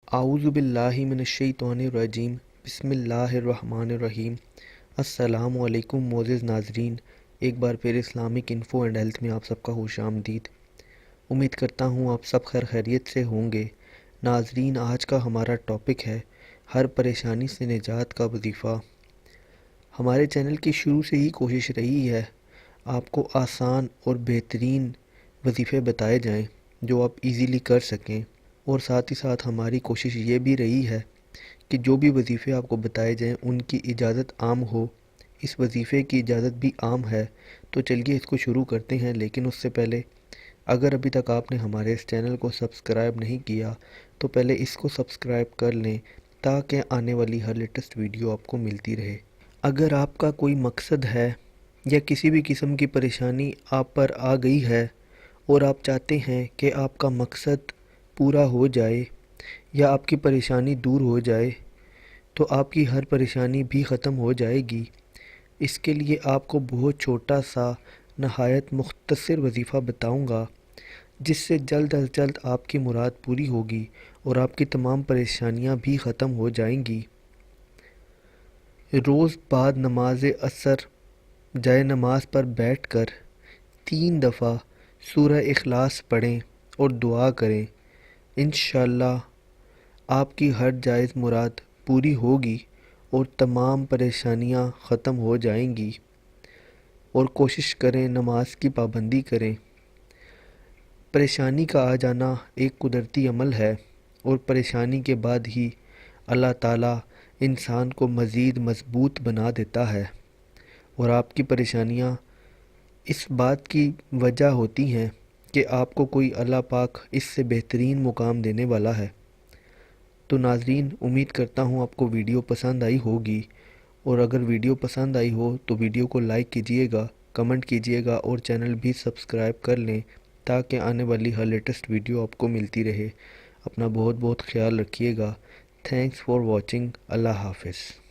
اعوذ باللہ من الشیطان الرجیم بسم اللہ الرحمن الرحیم۔ السلام علیکم معزز ناظرین، ایک بار پھر اسلامک انفو اینڈ ہیلتھ میں آپ سب کا خوش آمدید۔ امید کرتا ہوں آپ سب خیر خیریت سے ہوں گے۔ ناظرین، آج کا ہمارا ٹاپک ہے ہر پریشانی سے نجات کا وظیفہ۔ ہمارے چینل کی شروع سے ہی کوشش رہی ہے آپ کو آسان اور بہترین وظیفے بتائے جائیں جو آپ ایزیلی کر سکیں، اور ساتھ ہی ساتھ ہماری کوشش یہ بھی رہی ہے کہ جو بھی وظیفے آپ کو بتائے جائیں ان کی اجازت عام ہو۔ اس وظیفے کی اجازت بھی عام ہے، تو چلیے اس کو شروع کرتے ہیں۔ لیکن اس سے پہلے اگر ابھی تک آپ نے ہمارے اس چینل کو سبسکرائب نہیں کیا تو پہلے اس کو سبسکرائب کر لیں تاکہ آنے والی ہر لیٹسٹ ویڈیو آپ کو ملتی رہے۔ اگر آپ کا کوئی مقصد ہے یا کسی بھی قسم کی پریشانی آپ پر آ گئی ہے اور آپ چاہتے ہیں کہ آپ کا مقصد پورا ہو جائے یا آپ کی پریشانی دور ہو جائے، تو آپ کی ہر پریشانی بھی ختم ہو جائے گی۔ اس کے لیے آپ کو بہت چھوٹا سا نہایت مختصر وظیفہ بتاؤں گا جس سے جلد از جلد آپ کی مراد پوری ہوگی اور آپ کی تمام پریشانیاں بھی ختم ہو جائیں گی۔ روز بعد نماز عصر جائے نماز پر بیٹھ کر 3 دفعہ سورہ اخلاص پڑھیں اور دعا کریں۔ انشاءاللہ آپ کی ہر جائز مراد پوری ہوگی اور تمام پریشانیاں ختم ہو جائیں گی۔ اور کوشش کریں نماز کی پابندی کریں۔ پریشانی کا آ جانا ایک قدرتی عمل ہے، اور پریشانی کے بعد ہی اللہ تعالیٰ انسان کو مزید مضبوط بنا دیتا ہے، اور آپ کی پریشانیاں اس بات کی وجہ ہوتی ہیں کہ آپ کو کوئی اللہ پاک اس سے بہترین مقام دینے والا ہے۔ تو ناظرین، امید کرتا ہوں آپ کو ویڈیو پسند آئی ہوگی، اور اگر ویڈیو پسند آئی ہو تو ویڈیو کو لائک کیجئے گا، کمنٹ کیجئے گا اور چینل بھی سبسکرائب کر لیں تاکہ آنے والی ہر لیٹسٹ ویڈیو آپ کو ملتی رہے۔ اپنا بہت بہت خیال رکھیے گا۔ Thanks for watching. اللہ حافظ۔